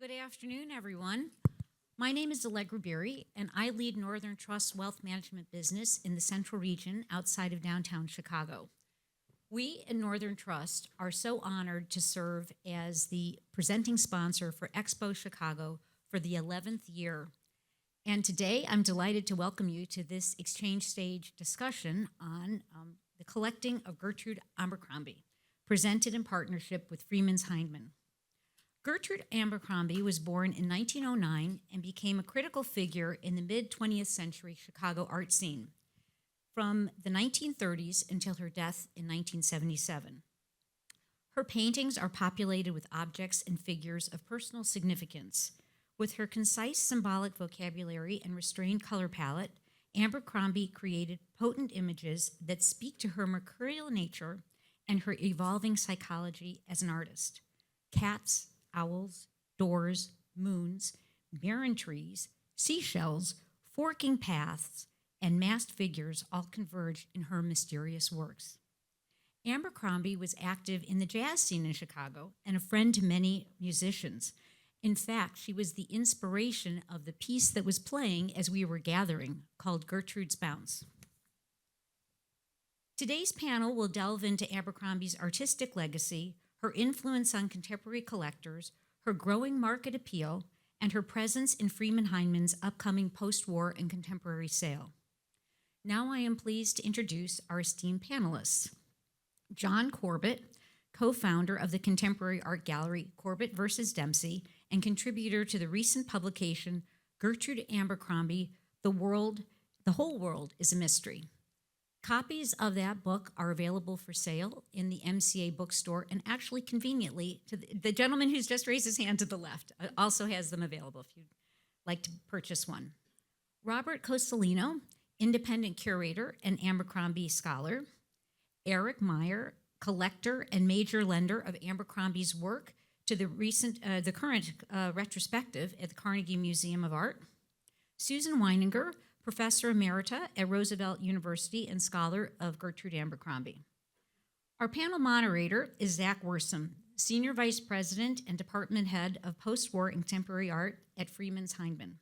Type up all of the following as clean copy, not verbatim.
Good afternoon, everyone. My name is Allegra Biery, and I lead Northern Trust's wealth management business in the central region outside of downtown Chicago. We in Northern Trust are so honored to serve as the presenting sponsor for Expo Chicago for the 11th year. And today I'm delighted to welcome you to this exchange stage discussion on the collecting of Gertrude Abercrombie, presented in partnership with Freeman's Hindman. Gertrude Abercrombie was born in 1909 and became a critical figure in the mid-20th century Chicago art scene from the 1930s until her death in 1977. Her paintings are populated with objects and figures of personal significance. With her concise symbolic vocabulary and restrained color palette, Abercrombie created potent images that speak to her mercurial nature and her evolving psychology as an artist. Cats, owls, doors, moons, barren trees, seashells, forking paths, and masked figures all converged in her mysterious works. Abercrombie was active in the jazz scene in Chicago and a friend to many musicians. In fact, she was the inspiration of the piece that was playing as we were gathering, called Gertrude's Bounce. Today's panel will delve into Abercrombie's artistic legacy, her influence on contemporary collectors, her growing market appeal, and her presence in Freeman Hindman's upcoming post-war and contemporary sale. Now I am pleased to introduce our esteemed panelists. John Corbett, co-founder of the contemporary art gallery Corbett versus Dempsey and contributor to the recent publication Gertrude Abercrombie, The Whole World is a Mystery. Copies of that book are available for sale in the MCA bookstore, and actually conveniently, to the gentleman who's just raised his hand to the left also has them available if you'd like to purchase one. Robert Cozzolino, independent curator and Abercrombie scholar. Eric Meyer, collector and major lender of Abercrombie's work to the current retrospective at the Carnegie Museum of Art. Susan Weininger, Professor Emerita at Roosevelt University and scholar of Gertrude Abercrombie. Our panel moderator is Zack Wirsum, Senior Vice President and Department Head of Post-War and Contemporary Art at Freeman's Hindman.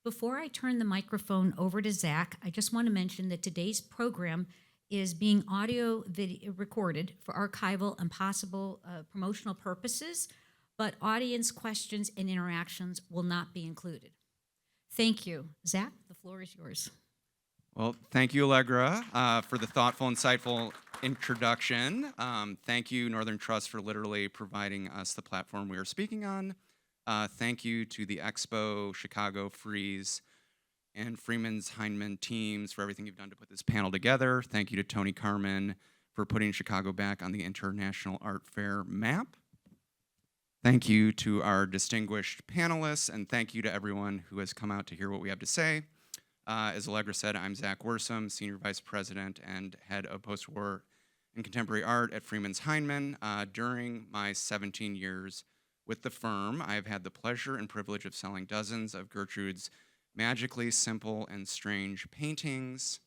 Before I turn the microphone over to Zack, I just want to mention that today's program is being video recorded for archival and possible promotional purposes, but audience questions and interactions will not be included. Thank you. Zack, the floor is yours. Well, thank you, Allegra, for the thoughtful, insightful introduction. Thank you, Northern Trust, for literally providing us the platform we are speaking on. Thank you to the Expo, Chicago, Freeze, and Freeman's Hindman teams for everything you've done to put this panel together. Thank you to Tony Carmen for putting Chicago back on the International Art Fair map. Thank you to our distinguished panelists, and thank you to everyone who has come out to hear what we have to say. As Allegra said, I'm Zack Wirsum, Senior Vice President and Head of Post-War and Contemporary Art at Freeman's Hindman. During my 17 years with the firm, I have had the pleasure and privilege of selling dozens of Gertrude's magically simple and strange paintings.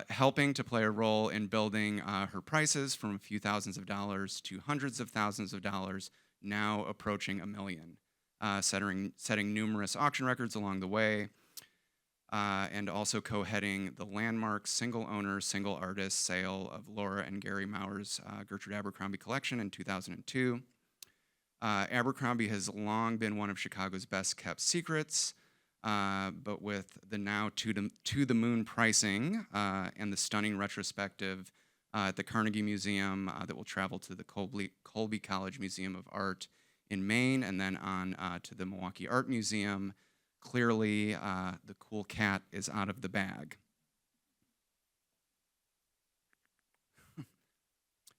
Helping to play a role in building her prices from a few thousands of dollars to hundreds of thousands of dollars, now approaching $1 million, setting numerous auction records along the way, and also co-heading the landmark single-owner, single-artist sale of Laura and Gary Mauer's Gertrude Abercrombie collection in 2002. Abercrombie has long been one of Chicago's best-kept secrets, but with the now to the moon pricing and the stunning retrospective at the Carnegie Museum that will travel to the Colby College Museum of Art in Maine and then on to the Milwaukee Art Museum, clearly the cool cat is out of the bag.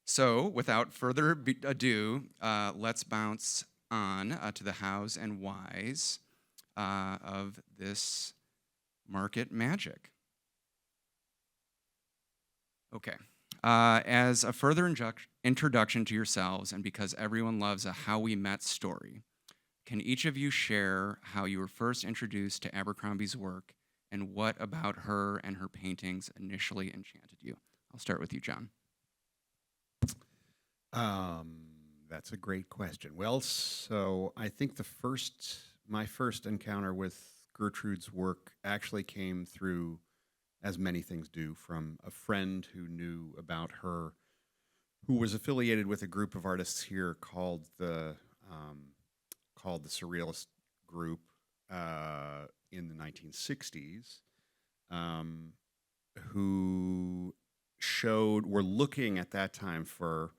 So without further ado, let's bounce on to the hows and whys of this market magic. Okay, as a further introduction to yourselves, and because everyone loves a how we met story, can each of you share how you were first introduced to Abercrombie's work and what about her and her paintings initially enchanted you? I'll start with you, John. That's a great question. Well, so I think my first encounter with Gertrude's work actually came through, as many things do, from a friend who knew about her, who was affiliated with a group of artists here called the Surrealist Group in the 1960s, who were looking at that time for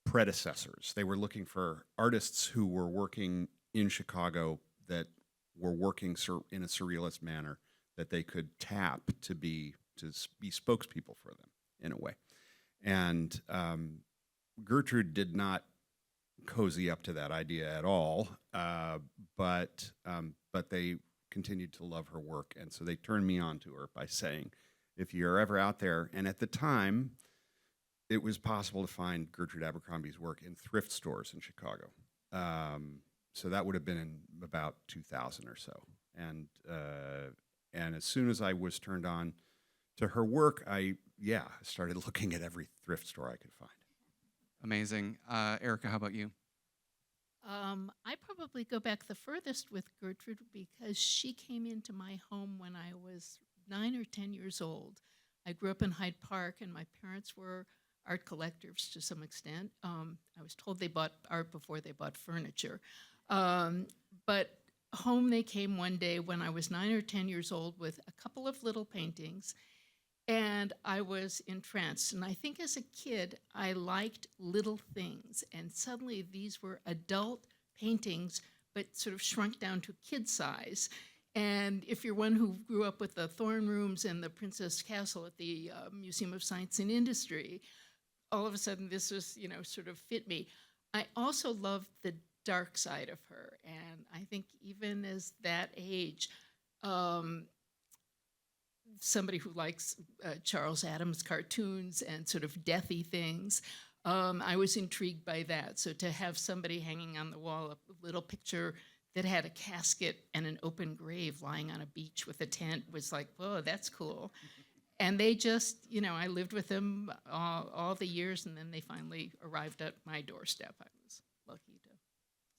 predecessors. They were looking for artists who were working in Chicago that were working in a surrealist manner that they could tap to be spokespeople for them in a way. And Gertrude did not cozy up to that idea at all, but they continued to love her work, and so they turned me on to her by saying, if you're ever out there, and at the time, it was possible to find Gertrude Abercrombie's work in thrift stores in Chicago. So that would have been in about 2000 or so. And as soon as I was turned on to her work, I started looking at every thrift store I could find. Amazing. Erica, how about you? I probably go back the furthest with Gertrude because she came into my home when I was 9 or 10 years old. I grew up in Hyde Park, and my parents were art collectors to some extent. I was told they bought art before they bought furniture. But home they came one day when I was 9 or 10 years old with a couple of little paintings, and I was entranced. And I think as a kid, I liked little things, and suddenly these were adult paintings, but sort of shrunk down to kid size. And if you're one who grew up with the Thorn Rooms and the Princess Castle at the Museum of Science and Industry, all of a sudden this was, sort of fit me. I also loved the dark side of her, and I think even as that age, somebody who likes Charles Addams cartoons and sort of deathy things, I was intrigued by that. So to have somebody hanging on the wall, a little picture that had a casket and an open grave lying on a beach with a tent was like, whoa, that's cool. And they just, I lived with them all the years, and then they finally arrived at my doorstep. I was lucky to.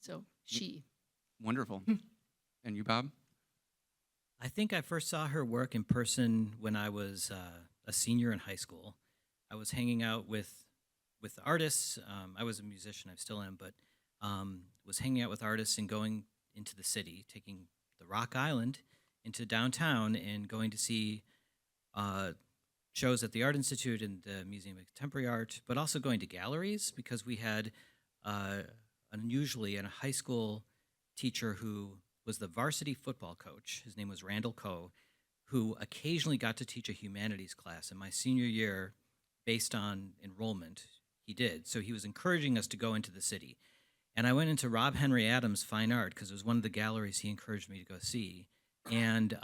So she. Wonderful. And you, Bob? I think I first saw her work in person when I was a senior in high school. I was hanging out with artists. I was a musician, I still am, but was hanging out with artists and going into the city, taking the Rock Island into downtown and going to see shows at the Art Institute and the Museum of Contemporary Art, but also going to galleries because we had unusually a high school teacher who was the varsity football coach. His name was Randall Coe, who occasionally got to teach a humanities class. In my senior year, based on enrollment, he did. So he was encouraging us to go into the city. And I went into Rob Henry Adams' Fine Art because it was one of the galleries he encouraged me to go see. And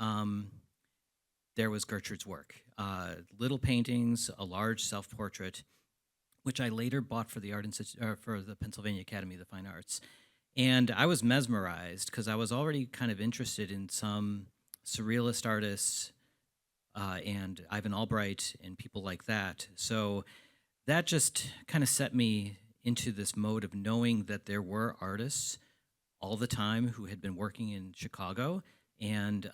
there was Gertrude's work. Little paintings, a large self-portrait, which I later bought for the Art Institute, for the Pennsylvania Academy of the Fine Arts. And I was mesmerized because I was already kind of interested in some surrealist artists and Ivan Albright and people like that. So that just kind of set me into this mode of knowing that there were artists all the time who had been working in Chicago. And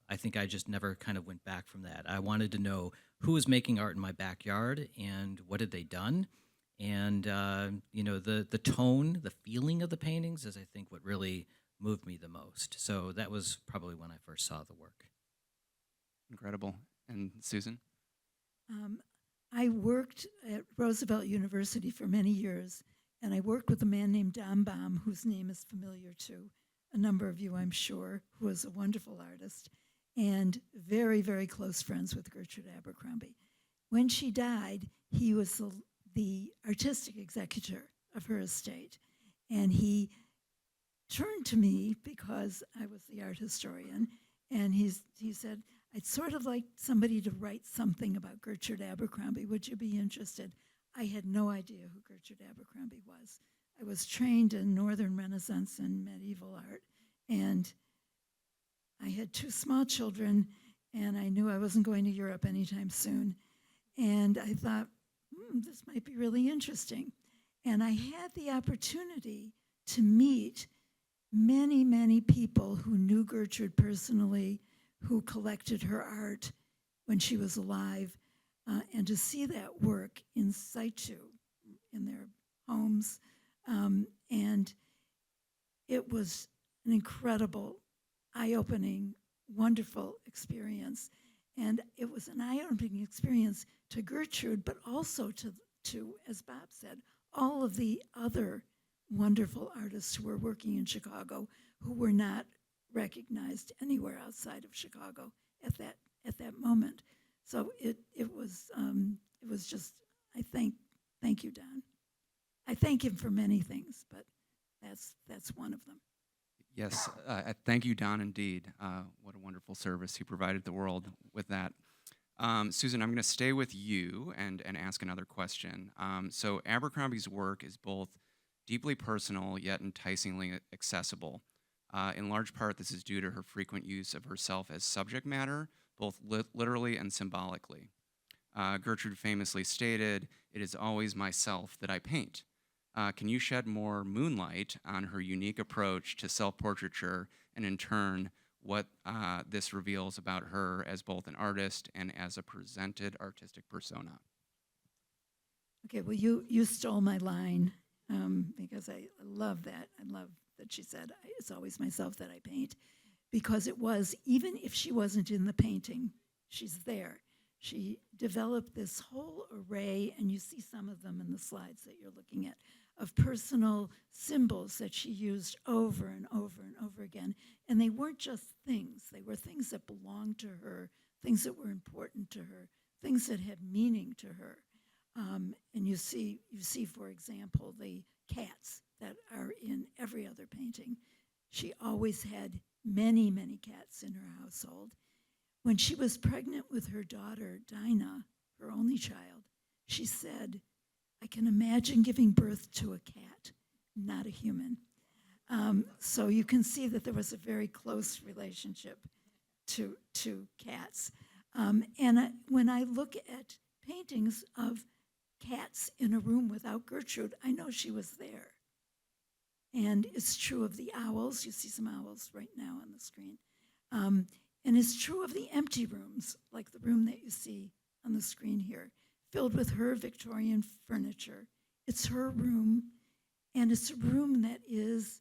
I think I just never kind of went back from that. I wanted to know who was making art in my backyard and what had they done. And, the tone, the feeling of the paintings is, I think, what really moved me the most. So that was probably when I first saw the work. Incredible. And Susan? I worked at Roosevelt University for many years, and I worked with a man named Don Baum, whose name is familiar to a number of you, I'm sure, who was a wonderful artist, and very, very close friends with Gertrude Abercrombie. When she died, he was the artistic executor of her estate, and he turned to me because I was the art historian, and he said, I'd sort of like somebody to write something about Gertrude Abercrombie. Would you be interested? I had no idea who Gertrude Abercrombie was. I was trained in Northern Renaissance and medieval art, and I had 2 small children, and I knew I wasn't going to Europe anytime soon. And I thought, this might be really interesting. And I had the opportunity to meet many, many people who knew Gertrude personally, who collected her art when she was alive, and to see that work in situ in their homes. And it was an incredible, eye-opening, wonderful experience. And it was an eye-opening experience to Gertrude, but also to, as Bob said, all of the other wonderful artists who were working in Chicago who were not recognized anywhere outside of Chicago at that moment. So it was just, I thank you, Don. I thank him for many things, but that's one of them. Yes, thank you, Don, indeed. What a wonderful service you provided the world with that. Susan, I'm going to stay with you and ask another question. So Abercrombie's work is both deeply personal yet enticingly accessible. In large part, this is due to her frequent use of herself as subject matter, both literally and symbolically. Gertrude famously stated, "It is always myself that I paint." Can you shed more moonlight on her unique approach to self-portraiture, and in turn, what this reveals about her as both an artist and as a presented artistic persona? Okay, well, you stole my line because I love that. I love that she said, "It's always myself that I paint," because it was, even if she wasn't in the painting, she's there. She developed this whole array, and you see some of them in the slides that you're looking at, of personal symbols that she used over and over and over again. And they weren't just things. They were things that belonged to her, things that were important to her, things that had meaning to her. And you see, for example, the cats that are in every other painting. She always had many, many cats in her household. When she was pregnant with her daughter, Dinah, her only child, she said, "I can imagine giving birth to a cat, not a human." So you can see that there was a very close relationship to cats. When I look at paintings of cats in a room without Gertrude, I know she was there. And it's true of the owls. You see some owls right now on the screen. And it's true of the empty rooms, like the room that you see on the screen here, filled with her Victorian furniture. It's her room, and it's a room that is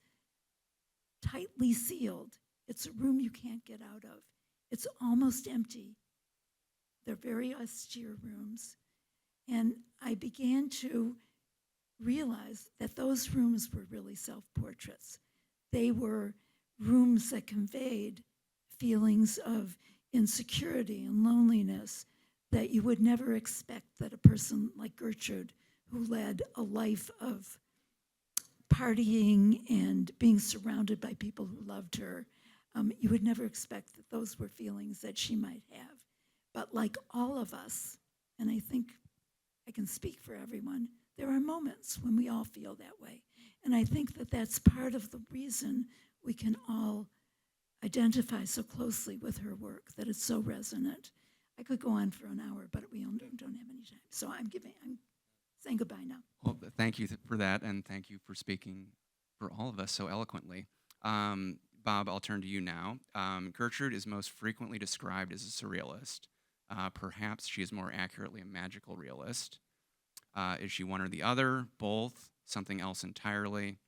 tightly sealed. It's a room you can't get out of. It's almost empty. They're very austere rooms. And I began to realize that those rooms were really self-portraits. They were rooms that conveyed feelings of insecurity and loneliness that you would never expect that a person like Gertrude, who led a life of partying and being surrounded by people who loved her, you would never expect that those were feelings that she might have. But like all of us, and I think I can speak for everyone, there are moments when we all feel that way. And I think that that's part of the reason we can all identify so closely with her work, that it's so resonant. I could go on for an hour, but we don't have any time. So I'm saying goodbye now. Well, thank you for that, and thank you for speaking for all of us so eloquently. Bob, I'll turn to you now. Gertrude is most frequently described as a surrealist. Perhaps she is more accurately a magical realist. Is she one or the other? Both? Something else entirely?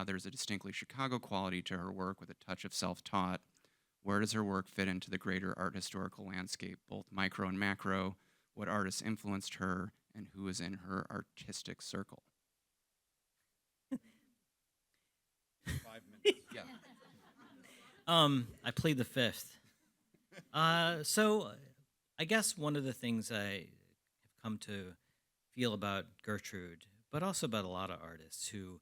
There's a distinctly Chicago quality to her work with a touch of self-taught. Where does her work fit into the greater art historical landscape, both micro and macro? What artists influenced her, and who is in her artistic circle? 5 minutes. Yeah. I plead the fifth. So I guess one of the things I have come to feel about Gertrude, but also about a lot of artists who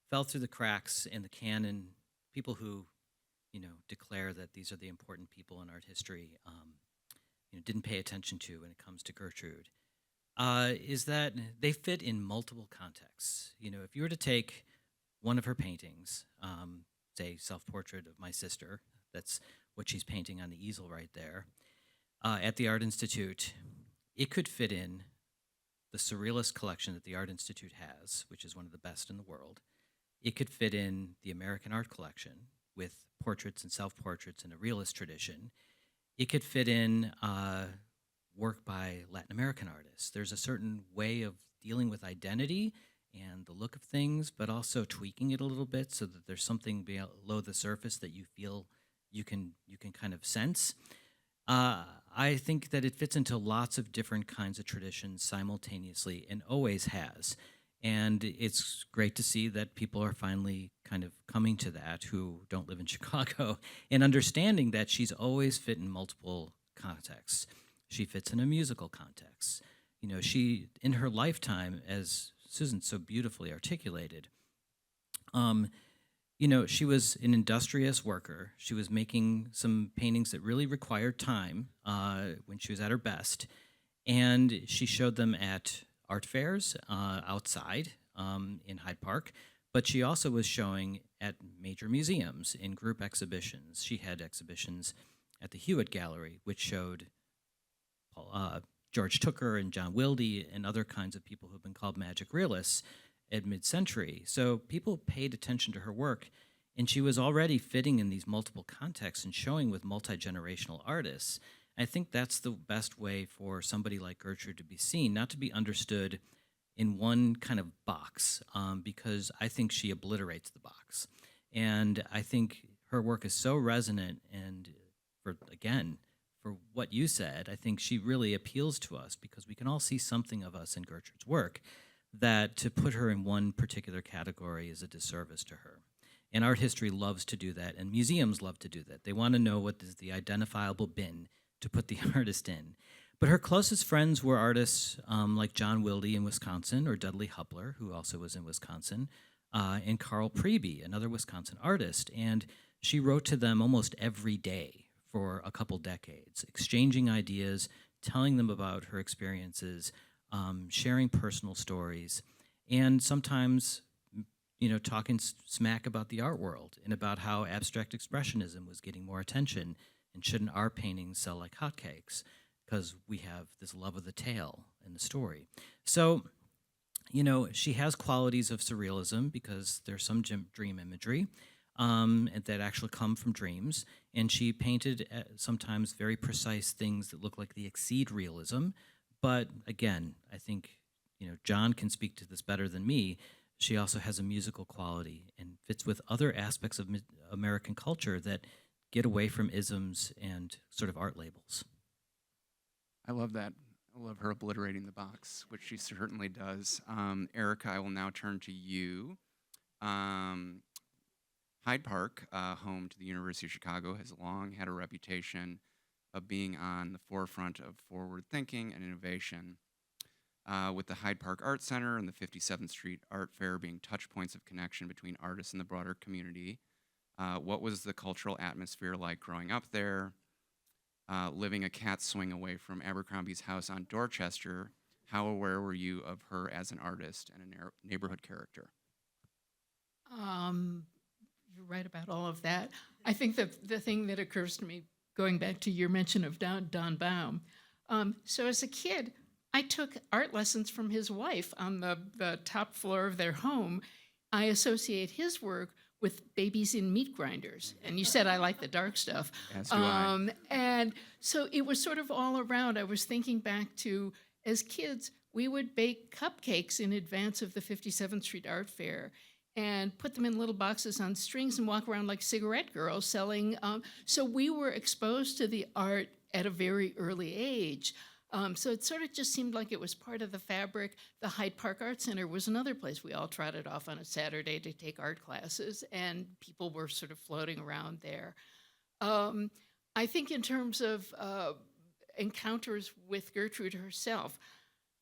fell through the cracks in the canon, people who, declare that these are the important people in art history, didn't pay attention to when it comes to Gertrude, is that they fit in multiple contexts. If you were to take one of her paintings, say Self-Portrait of My Sister, that's what she's painting on the easel right there, at the Art Institute, it could fit in the the surrealist collection that the Art Institute has, which is one of the best in the world. It could fit in the American art collection with portraits and self-portraits in a realist tradition. It could fit in work by Latin American artists. There's a certain way of dealing with identity and the look of things, but also tweaking it a little bit so that there's something below the surface that you feel you can kind of sense. I think that it fits into lots of different kinds of traditions simultaneously and always has. And it's great to see that people are finally kind of coming to that who don't live in Chicago and understanding that she's always fit in multiple contexts. She fits in a musical context. You know, she, in her lifetime, as Susan so beautifully articulated, you know, she was an industrious worker. She was making some paintings that really required time when she was at her best. And she showed them at art fairs outside in Hyde Park, but she also was showing at major museums in group exhibitions. She had exhibitions at the Hewitt Gallery, which showed George Tooker and John Wilde and other kinds of people who've been called magic realists at mid-century. So people paid attention to her work, and she was already fitting in these multiple contexts and showing with multi-generational artists. I think that's the best way for somebody like Gertrude to be seen, not to be understood in one kind of box, because I think she obliterates the box. And I think her work is so resonant, and for what you said, I think she really appeals to us because we can all see something of us in Gertrude's work, that to put her in one particular category is a disservice to her. And art history loves to do that, and museums love to do that. They want to know what is the identifiable bin to put the artist in. But her closest friends were artists like John Wilde in Wisconsin, or Dudley Hubler, who also was in Wisconsin, and Carl Priebe, another Wisconsin artist. And she wrote to them almost every day for a couple decades, exchanging ideas, telling them about her experiences, sharing personal stories, and sometimes, you know, talking smack about the art world and about how abstract expressionism was getting more attention, and shouldn't our paintings sell like hotcakes because we have this love of the tale and the story. So, you know, she has qualities of surrealism because there's some dream imagery and that actually come from dreams, and she painted sometimes very precise things that look like they exceed realism. But again, I think, you know, John can speak to this better than me. She also has a musical quality and fits with other aspects of American culture that get away from isms and sort of art labels. I love that. I love her obliterating the box, which she certainly does. Erica, I will now turn to you. Hyde Park, home to the University of Chicago, has long had a reputation of being on the forefront of forward thinking and innovation, with the Hyde Park Art Center and the 57th Street Art Fair being touch points of connection between artists and the broader community. What was the cultural atmosphere like growing up there? Living a cat's swing away from Abercrombie's house on Dorchester, how aware were you of her as an artist and a neighborhood character? You're right about all of that. I think that the thing that occurs to me, going back to your mention of Don Baum, so as a kid, I took art lessons from his wife on the top floor of their home. I associate his work with babies in meat grinders. And you said I like the dark stuff. As do I. And so it was sort of all around. I was thinking back to, as kids, we would bake cupcakes in advance of the 57th Street Art Fair and put them in little boxes on strings and walk around like cigarette girls selling. So we were exposed to the art at a very early age. So it sort of just seemed like it was part of the fabric. The Hyde Park Art Center was another place we all trotted off on a Saturday to take art classes, and people were sort of floating around there. I think in terms of encounters with Gertrude herself,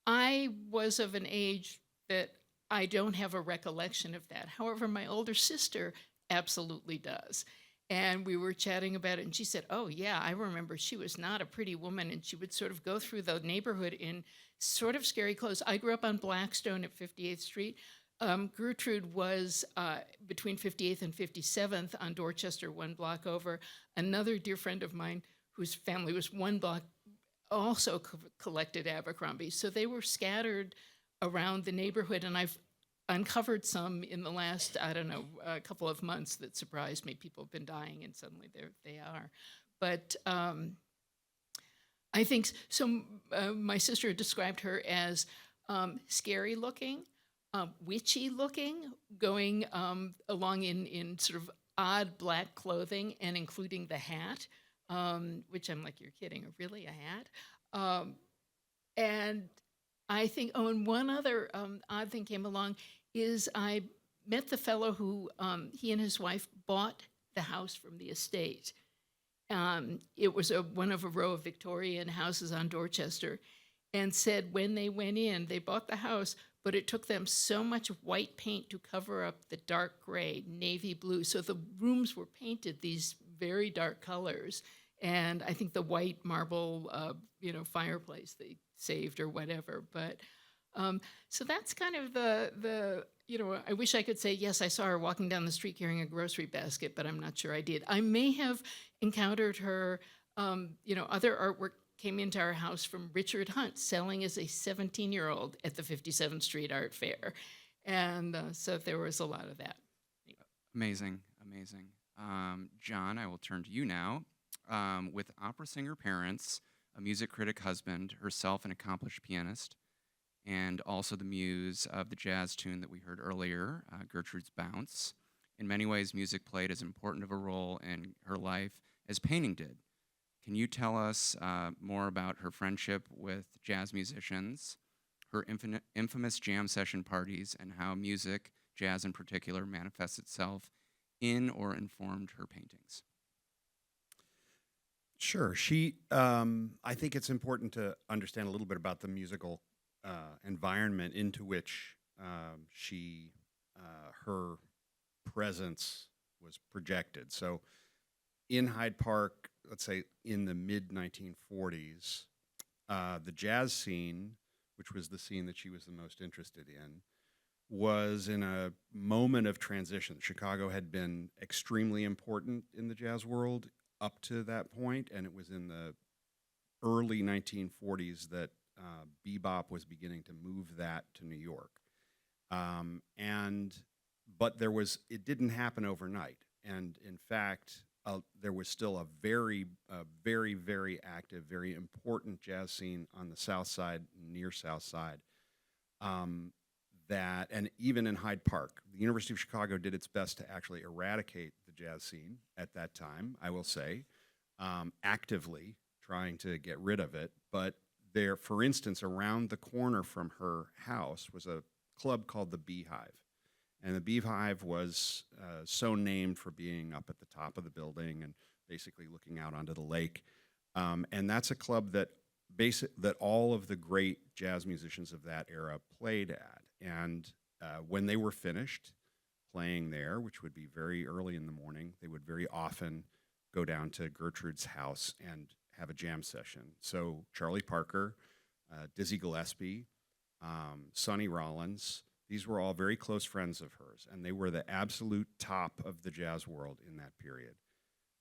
I was of an age that I don't have a recollection of that. However, my older sister absolutely does. And we were chatting about it, and she said, oh, yeah, I remember she was not a pretty woman, and she would sort of go through the neighborhood in sort of scary clothes. I grew up on Blackstone at 58th Street. Gertrude was between 58th and 57th on Dorchester, one block over. Another dear friend of mine whose family was one block also collected Abercrombie. So they were scattered around the neighborhood, and I've uncovered some in the last, I don't know, a couple of months that surprised me. People have been dying, and suddenly they are. But I think so. My sister described her as scary looking, witchy looking, going along in sort of odd black clothing, and including the hat, which I'm like, you're kidding, really, a hat? And I think, oh, and one other odd thing came along is I met the fellow who, he and his wife bought the house from the estate. It was one of a row of Victorian houses on Dorchester, and said when they went in, they bought the house, but it took them so much white paint to cover up the dark gray, navy blue. So the rooms were painted these very dark colors. And I think the white marble, fireplace they saved or whatever. But so that's kind of the I wish I could say, yes, I saw her walking down the street carrying a grocery basket, but I'm not sure I did. I may have encountered her, other artwork came into our house from Richard Hunt selling as a 17-year-old at the 57th Street Art Fair. And so there was a lot of that. Amazing, amazing. John, I will turn to you now. With opera singer parents, a music critic husband, herself an accomplished pianist, and also the muse of the jazz tune that we heard earlier, Gertrude's Bounce. In many ways, music played as important of a role in her life as painting did. Can you tell us more about her friendship with jazz musicians, her infamous jam session parties, and how music, jazz in particular, manifests itself in or informed her paintings? Sure. I think it's important to understand a little bit about the musical environment into which her presence was projected. So in Hyde Park, let's say in the mid-1940s, the jazz scene, which was the scene that she was the most interested in, was in a moment of transition. Chicago had been extremely important in the jazz world up to that point, and it was in the early 1940s that bebop was beginning to move that to New York. But it didn't happen overnight. And in fact, there was still a very, very active, very important jazz scene on the South Side, near South Side. And even in Hyde Park, the University of Chicago did its best to actually eradicate the jazz scene at that time, I will say, actively trying to get rid of it. But there, for instance, around the corner from her house was a club called the Beehive. And the Beehive was so named for being up at the top of the building and basically looking out onto the lake. And that's a club that all of the great jazz musicians of that era played at. And when they were finished playing there, which would be very early in the morning, they would very often go down to Gertrude's house and have a jam session. So Charlie Parker, Dizzy Gillespie, Sonny Rollins, these were all very close friends of hers, and they were the absolute top of the jazz world in that period.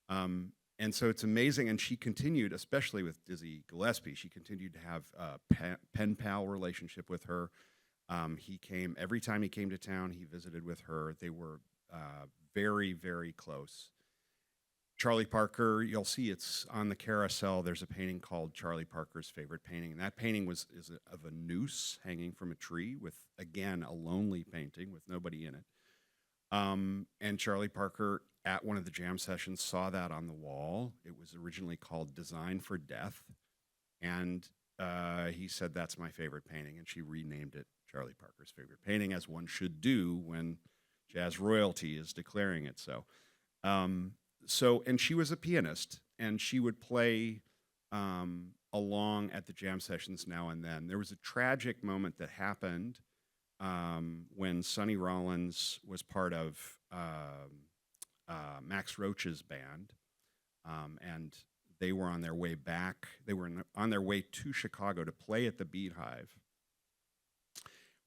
And so it's amazing, and she continued, especially with Dizzy Gillespie, she continued to have a pen pal relationship with her. Every time he came to town, he visited with her. They were very, very close. Charlie Parker, you'll see it's on the carousel. There's a painting called Charlie Parker's Favorite Painting. And that painting is of a noose hanging from a tree with, again, a lonely painting with nobody in it. And Charlie Parker, at one of the jam sessions, saw that on the wall. It was originally called Design for Death. And he said, "That's my favorite painting." And she renamed it Charlie Parker's Favorite Painting, as one should do when jazz royalty is declaring it so. And she was a pianist, and she would play along at the jam sessions now and then. There was a tragic moment that happened when Sonny Rollins was part of Max Roach's band, and they were on their way back. They were on their way to Chicago to play at the Beehive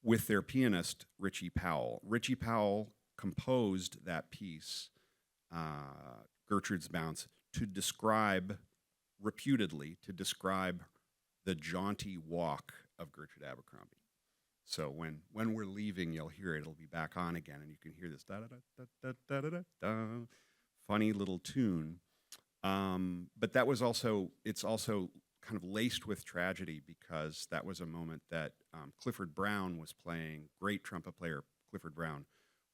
with their pianist, Richie Powell. Richie Powell composed that piece, Gertrude's Bounce, reputedly to describe the jaunty walk of Gertrude Abercrombie. So when we're leaving, you'll hear it. It'll be back on again, and you can hear this da da da da da da da da funny little tune. But that was also, it's also kind of laced with tragedy, because that was a moment that Clifford Brown was playing, great trumpet player Clifford Brown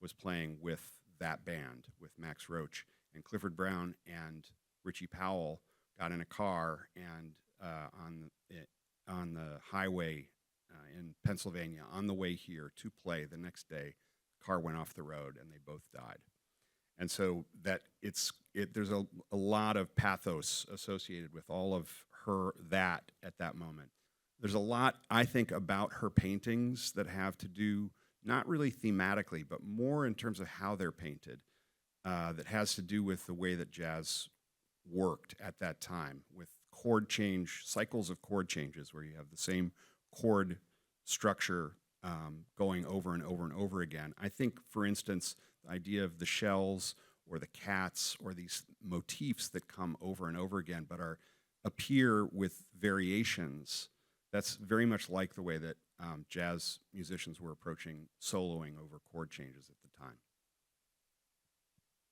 was playing with that band, with Max Roach. And Clifford Brown and Richie Powell got in a car, and on the highway in Pennsylvania, on the way here to play the next day, the car went off the road and they both died. And so that there's a lot of pathos associated with all of her at that moment. There's a lot, I think, about her paintings that have to do, not really thematically, but more in terms of how they're painted, that has to do with the way that jazz worked at that time, with chord change, cycles of chord changes, where you have the same chord structure going over and over and over again. I think, for instance, the idea of the shells or the cats or these motifs that come over and over again but appear with variations, that's very much like the way that jazz musicians were approaching soloing over chord changes at the time.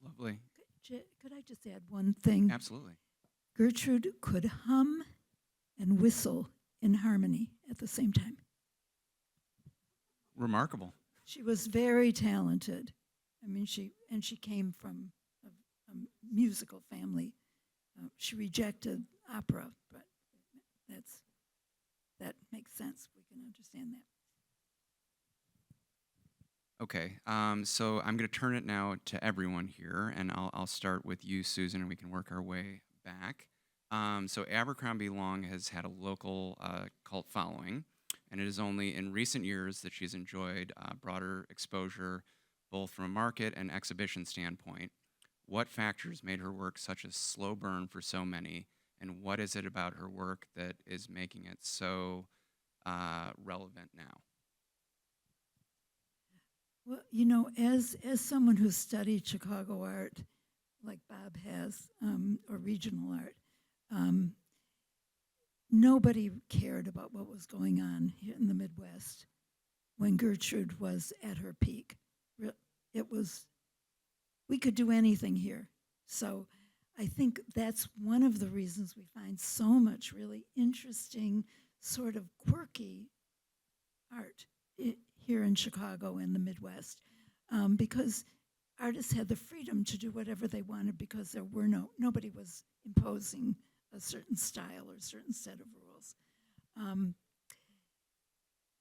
Lovely. Could I just add one thing? Absolutely. Gertrude could hum and whistle in harmony at the same time. Remarkable. She was very talented. I mean, she came from a musical family. She rejected opera, but that makes sense. We can understand that. Okay, so I'm going to turn it now to everyone here, and I'll start with you, Susan, and we can work our way back. So Abercrombie long has had a local cult following, and it is only in recent years that she's enjoyed broader exposure, both from a market and exhibition standpoint. What factors made her work such a slow burn for so many, and what is it about her work that is making it so relevant now? Well, you know, as someone who's studied Chicago art, like Bob has, or regional art, nobody cared about what was going on here in the Midwest when Gertrude was at her peak. We could do anything here. So I think that's one of the reasons we find so much really interesting, sort of quirky art here in Chicago and the Midwest, because artists had the freedom to do whatever they wanted, because there were nobody was imposing a certain style or a certain set of rules.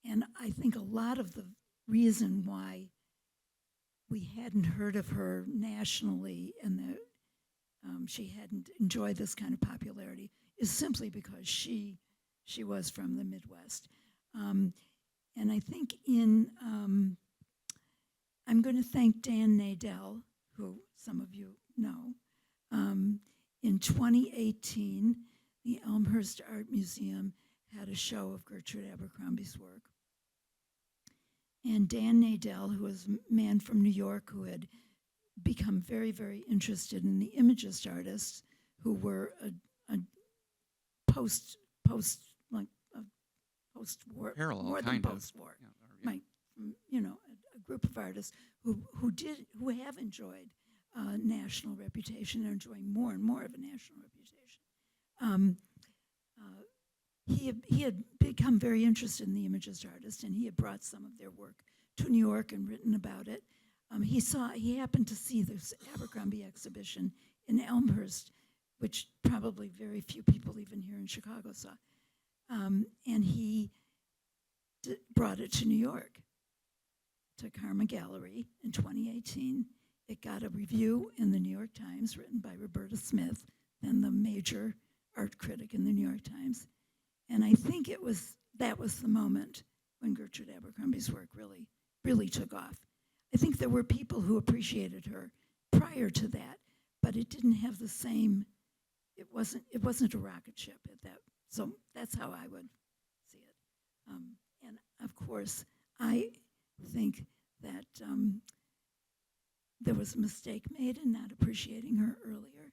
And I think a lot of the reason why we hadn't heard of her nationally and that she hadn't enjoyed this kind of popularity is simply because she was from the Midwest. And I think I'm going to thank Dan Nadel, who some of you know. In 2018, the Elmhurst Art Museum had a show of Gertrude Abercrombie's work. And Dan Nadel, who was a man from New York who had become very, very interested in the Imagist artists who were a post-war, Parallel, more than kind of. post-war, Yeah. a group of artists who have enjoyed national reputation and enjoying more and more of a national reputation. He had become very interested in the Imagist artist, and he had brought some of their work to New York and written about it. He happened to see this Abercrombie exhibition in Elmhurst, which probably very few people even here in Chicago saw. And he brought it to New York, to Karma Gallery in 2018. It got a review in the New York Times written by Roberta Smith, then the major art critic in the New York Times. And I think that was the moment when Gertrude Abercrombie's work really, really took off. I think there were people who appreciated her prior to that, but it didn't have the same, it wasn't a rocket ship at that. So that's how I would see it. And of course, I think that there was a mistake made in not appreciating her earlier.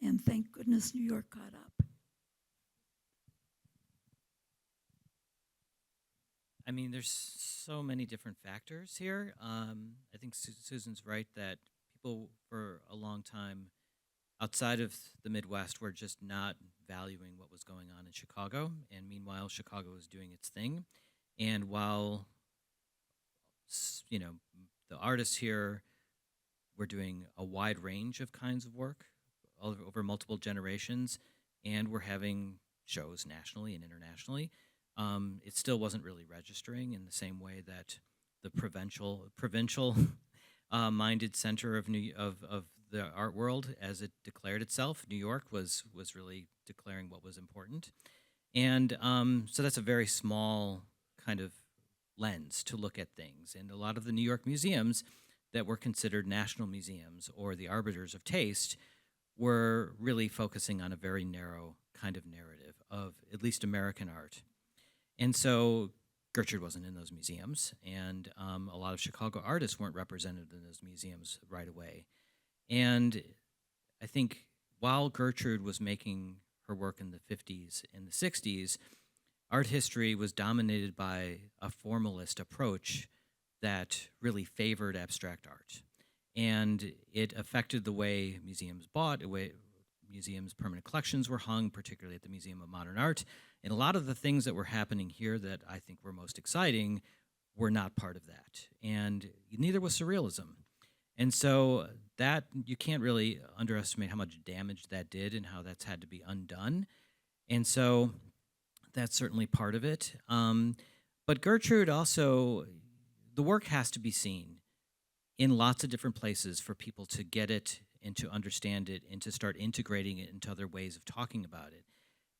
And thank goodness New York caught up. I mean, there's so many different factors here. I think Susan's right that people for a long time outside of the Midwest were just not valuing what was going on in Chicago. And meanwhile, Chicago was doing its thing. And while, you know, the artists here were doing a wide range of kinds of work over multiple generations, and we're having shows nationally and internationally, it still wasn't really registering in the same way that the provincial minded center of the art world, as it declared itself, New York was really declaring what was important, and so that's a very small kind of lens to look at things. And a lot of the New York museums that were considered national museums or the arbiters of taste were really focusing on a very narrow kind of narrative of at least American art. And so Gertrude wasn't in those museums, and a lot of Chicago artists weren't represented in those museums right away. And I think while Gertrude was making her work in the 50s and the 60s, art history was dominated by a formalist approach that really favored abstract art. And it affected the way museums bought, the way museums' permanent collections were hung, particularly at the Museum of Modern Art. And a lot of the things that were happening here that I think were most exciting were not part of that. And neither was surrealism. And so that, you can't really underestimate how much damage that did and how that's had to be undone. And so that's certainly part of it. But Gertrude also, the work has to be seen in lots of different places for people to get it and to understand it and to start integrating it into other ways of talking about it.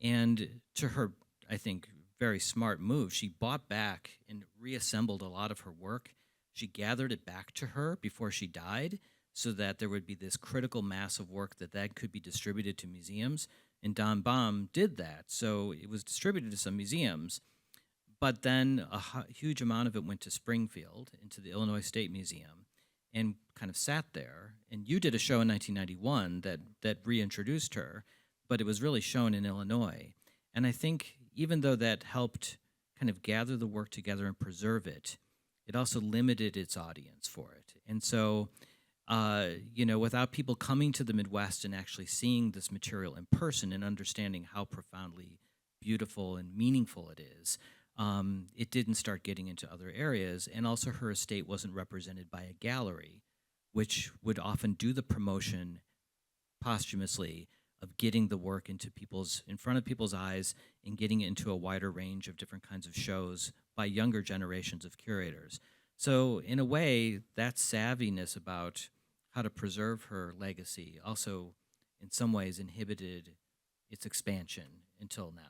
And to her, I think, very smart move, she bought back and reassembled a lot of her work. She gathered it back to her before she died so that there would be this critical mass of work that could be distributed to museums. And Don Baum did that. So it was distributed to some museums, but then a huge amount of it went to Springfield, into the Illinois State Museum, and kind of sat there. And you did a show in 1991 that reintroduced her, but it was really shown in Illinois. And I think even though that helped kind of gather the work together and preserve it, it also limited its audience for it. And so, without people coming to the Midwest and actually seeing this material in person and understanding how profoundly beautiful and meaningful it is, it didn't start getting into other areas. And also her estate wasn't represented by a gallery, which would often do the promotion posthumously of getting the work in front of people's eyes and getting it into a wider range of different kinds of shows by younger generations of curators. So in a way, that savviness about how to preserve her legacy also in some ways inhibited its expansion until now.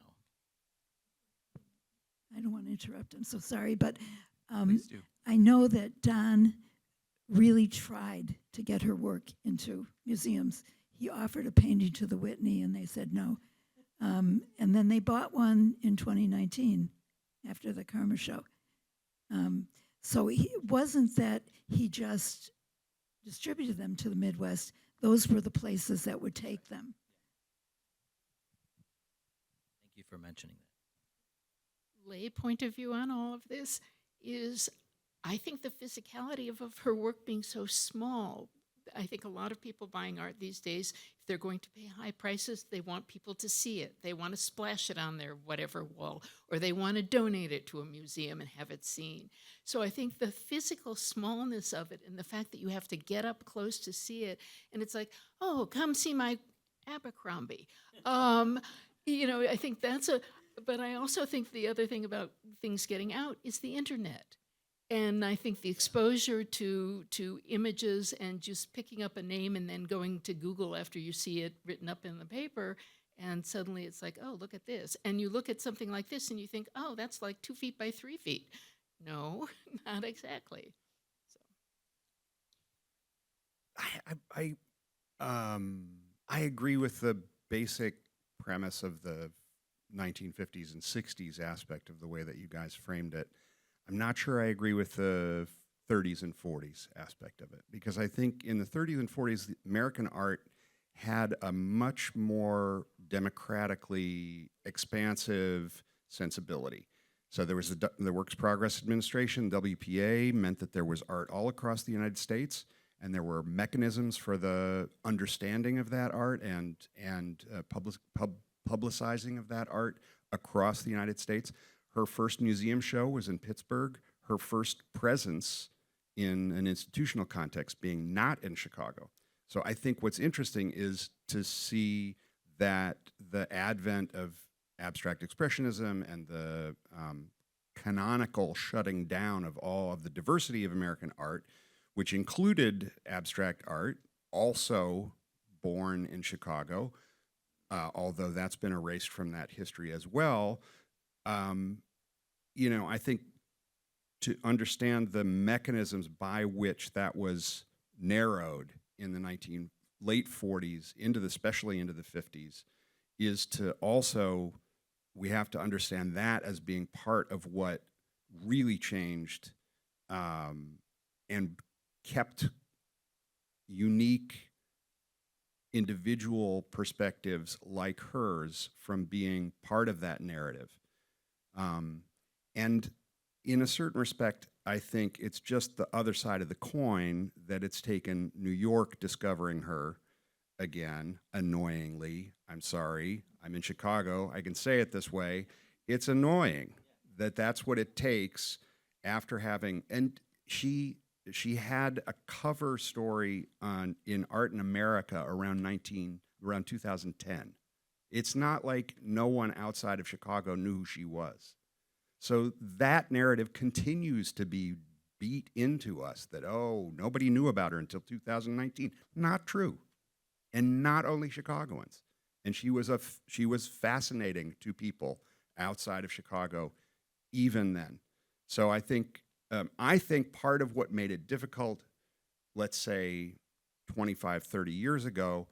I don't want to interrupt. I'm so sorry, but Please do. I know that Don really tried to get her work into museums. He offered a painting to the Whitney, and they said no. And then they bought one in 2019 after the Karma show. So it wasn't that he just distributed them to the Midwest. Those were the places that would take them. Thank you for mentioning that. Lay point of view on all of this is, I think the physicality of her work being so small. I think a lot of people buying art these days, if they're going to pay high prices, they want people to see it. They want to splash it on their whatever wall, or they want to donate it to a museum and have it seen. So I think the physical smallness of it and the fact that you have to get up close to see it, and it's like, oh, come see my Abercrombie. I think but I also think the other thing about things getting out is the internet. And I think the exposure to images and just picking up a name and then going to Google after you see it written up in the paper, and suddenly it's like, oh, look at this. And you look at something like this and you think, oh, that's like 2 feet by 3 feet. No, not exactly. So. I agree with the basic premise of the 1950s and 60s aspect of the way that you guys framed it. I'm not sure I agree with the 30s and 40s aspect of it, because I think in the 30s and 40s, American art had a much more democratically expansive sensibility. So there was the Works Progress Administration, WPA, meant that there was art all across the United States, and there were mechanisms for the understanding of that art and publicizing of that art across the United States. Her first museum show was in Pittsburgh. Her first presence in an institutional context being not in Chicago. So I think what's interesting is to see that the advent of abstract expressionism and the canonical shutting down of all of the diversity of American art, which included abstract art, also born in Chicago, although that's been erased from that history as well. I think to understand the mechanisms by which that was narrowed in the late 40s, especially into the 50s, is to also, we have to understand that as being part of what really changed and kept unique individual perspectives like hers from being part of that narrative. And in a certain respect, I think it's just the other side of the coin that it's taken New York discovering her again, annoyingly. I'm sorry, I'm in Chicago, I can say it this way. It's annoying that that's what it takes after having, and she had a cover story in Art in America around 2010. It's not like no one outside of Chicago knew who she was. So that narrative continues to be beat into us that, oh, nobody knew about her until 2019. Not true. And not only Chicagoans. And she was fascinating to people outside of Chicago even then. So I think part of what made it difficult, let's say 25, 30 years ago,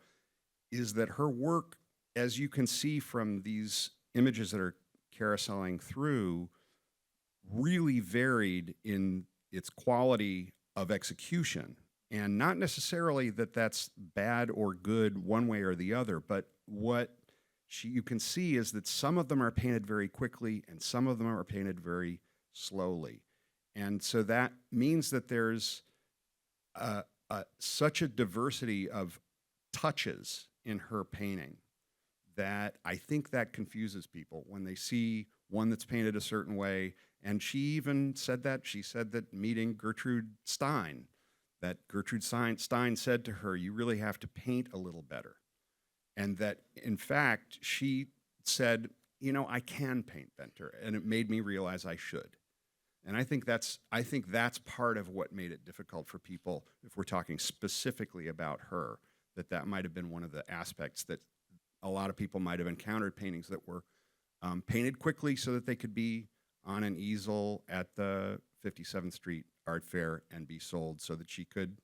is that her work, as you can see from these images that are carouseling through, really varied in its quality of execution. And not necessarily that that's bad or good one way or the other, but what you can see is that some of them are painted very quickly and some of them are painted very slowly. And so that means that there's such a diversity of touches in her painting that I think that confuses people when they see one that's painted a certain way. And she even said that. She said that meeting Gertrude Stein, that Gertrude Stein said to her, you really have to paint a little better. And that, in fact, she said, I can paint better. And it made me realize I should. And I think that's part of what made it difficult for people, if we're talking specifically about her, that might have been one of the aspects that a lot of people might have encountered paintings that were painted quickly so that they could be on an easel at the 57th Street Art Fair and be sold so that she could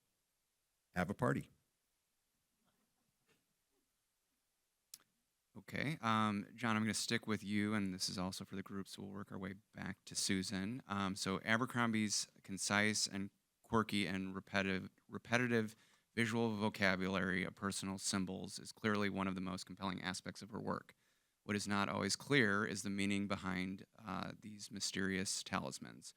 have a party. Okay, John, I'm going to stick with you, and this is also for the group, so we'll work our way back to Susan. So Abercrombie's concise and quirky and repetitive visual vocabulary of personal symbols is clearly one of the most compelling aspects of her work. What is not always clear is the meaning behind these mysterious talismans.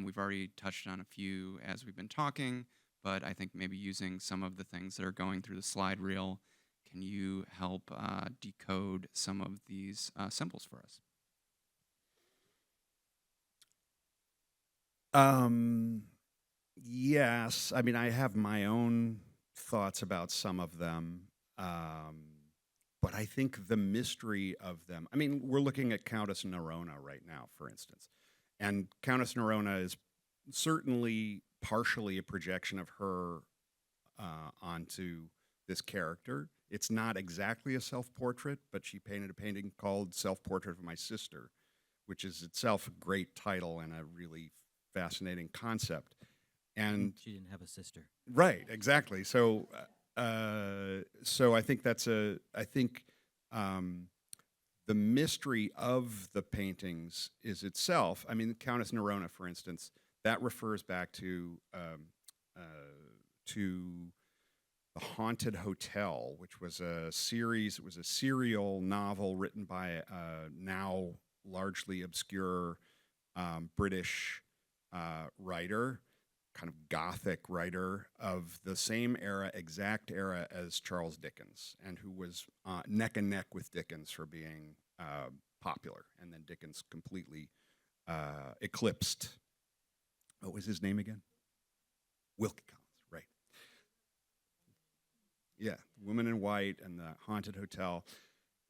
We've already touched on a few as we've been talking, but I think maybe using some of the things that are going through the slide reel, can you help decode some of these symbols for us? Yes. I mean, I have my own thoughts about some of them. But I think the mystery of them, I mean, we're looking at Countess Nerona right now, for instance. And Countess Nerona is certainly partially a projection of her onto this character. It's not exactly a self-portrait, but she painted a painting called Self-Portrait of My Sister, which is itself a great title and a really fascinating concept. And she didn't have a sister. Right, exactly. So I think the mystery of the paintings is itself. I mean, Countess Nerona, for instance, that refers back to The Haunted Hotel, which was a series. It was a serial novel written by a now largely obscure British writer, kind of Gothic writer of the same era, exact era as Charles Dickens, and who was neck and neck with Dickens for being popular. And then Dickens completely eclipsed. What was his name again? Wilkie Collins, right. Yeah, Woman in White and the Haunted Hotel.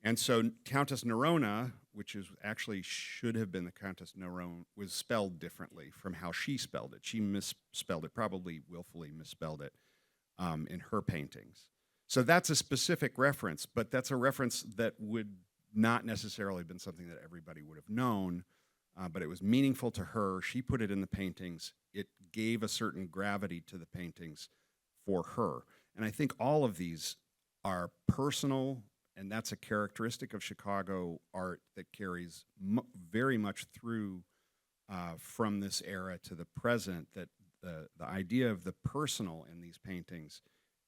And so Countess Nerona, which is actually should have been the Countess Nerone, was spelled differently from how she spelled it. She misspelled it, probably willfully misspelled it in her paintings. So that's a specific reference, but that's a reference that would not necessarily have been something that everybody would have known, but it was meaningful to her. She put it in the paintings. It gave a certain gravity to the paintings for her. And I think all of these are personal, and that's a characteristic of Chicago art that carries very much through from this era to the present, that the idea of the personal in these paintings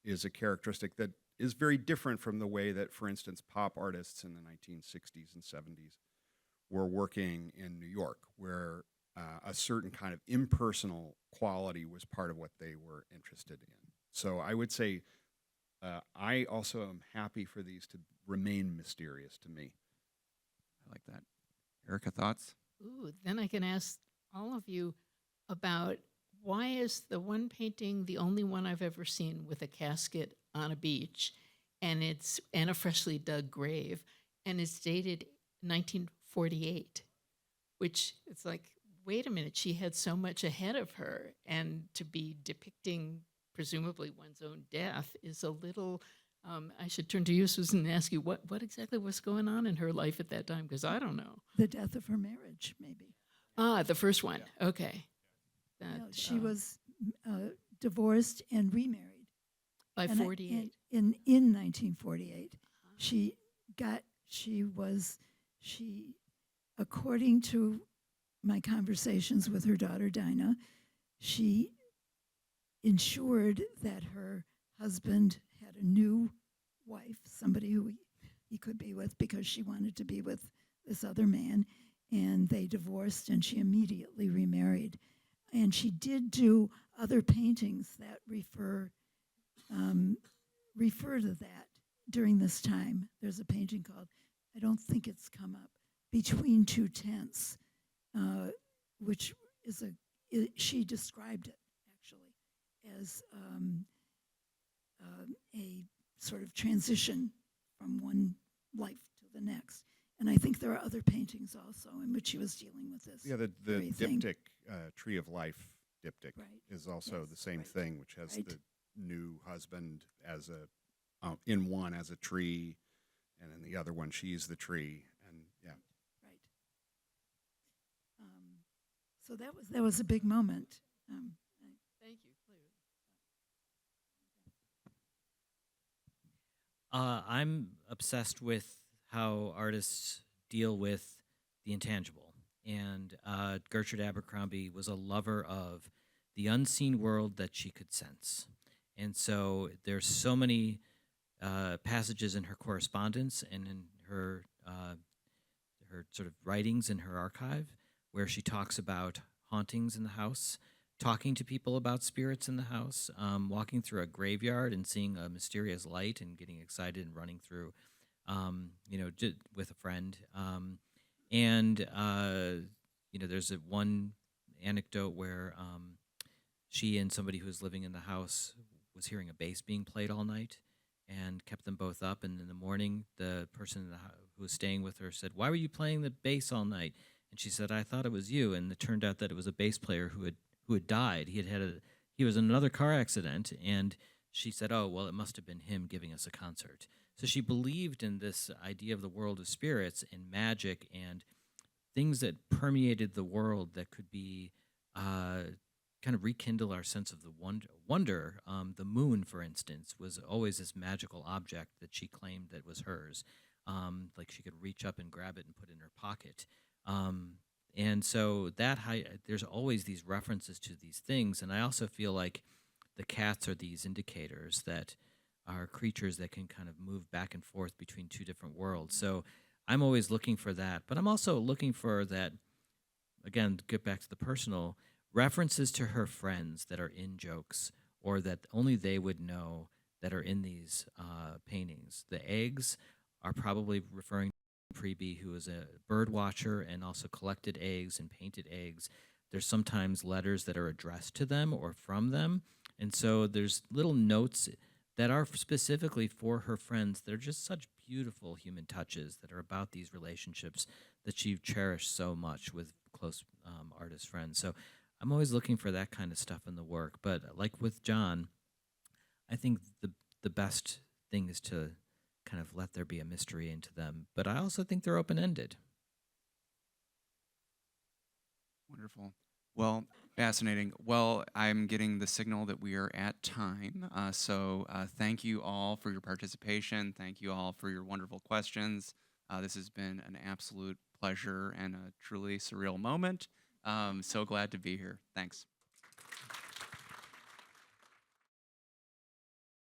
is a characteristic that is very different from the way that, for instance, pop artists in the 1960s and 70s were working in New York, where a certain kind of impersonal quality was part of what they were interested in. So I would say I also am happy for these to remain mysterious to me. I like that. Erica, thoughts? Ooh, then I can ask all of you about why is the one painting the only one I've ever seen with a casket on a beach, and a freshly dug grave, and it's dated 1948, which it's like, wait a minute, she had so much ahead of her, and to be depicting presumably one's own death is a little, I should turn to you, Susan, and ask you what exactly was going on in her life at that time, because I don't know. The death of her marriage, maybe. Ah, the first one. Yeah. Okay. No, she was divorced and remarried. By And 48. In 1948. She, according to my conversations with her daughter Dinah, she ensured that her husband had a new wife, somebody who he could be with, because she wanted to be with this other man, and they divorced, and she immediately remarried. And she did do other paintings that refer to that during this time. There's a painting called, I don't think it's come up, Between Two Tents, which is she described it actually as a sort of transition from one life to the next. And I think there are other paintings also in which she was dealing with this. Yeah, the very thing. diptych, Tree of Life diptych Right. is also Yes, the same right. thing, which has Right. the new husband as in one as a tree, and in the other one she's the tree, and yeah. Right. So that was a big moment. Thank you. Clearly. I'm obsessed with how artists deal with the intangible. And Gertrude Abercrombie was a lover of the unseen world that she could sense. And so there's so many passages in her correspondence and in her sort of writings in her archive where she talks about hauntings in the house, talking to people about spirits in the house, walking through a graveyard and seeing a mysterious light and getting excited and running through, with a friend. There's one anecdote where she and somebody who was living in the house was hearing a bass being played all night and kept them both up. And in the morning, the person in the who was staying with her said, "Why were you playing the bass all night?" And she said, "I thought it was you." And it turned out that it was a bass player who had died. He was in another car accident, and she said, "Oh, well, it must have been him giving us a concert." So she believed in this idea of the world of spirits and magic and things that permeated the world that could be kind of rekindle our sense of the wonder. The moon, for instance, was always this magical object that she claimed that was hers. Like she could reach up and grab it and put it in her pocket. And so there's always these references to these things. And I also feel like the cats are these indicators that are creatures that can kind of move back and forth between two different worlds. So I'm always looking for that. But I'm also looking for that again, get back to the personal, references to her friends that are in jokes or that only they would know that are in these paintings. The eggs are probably referring to Preby, who is a bird watcher and also collected eggs and painted eggs. There's sometimes letters that are addressed to them or from them. And so there's little notes that are specifically for her friends. They're just such beautiful human touches that are about these relationships that she cherished so much with close artist friends. So I'm always looking for that kind of stuff in the work. But like with John, I think the best thing is to kind of let there be a mystery into them. But I also think they're open-ended. Wonderful. Well, fascinating. Well, I'm getting the signal that we are at time. So thank you all for your participation. Thank you all for your wonderful questions. This has been an absolute pleasure and a truly surreal moment. So glad to be here. Thanks.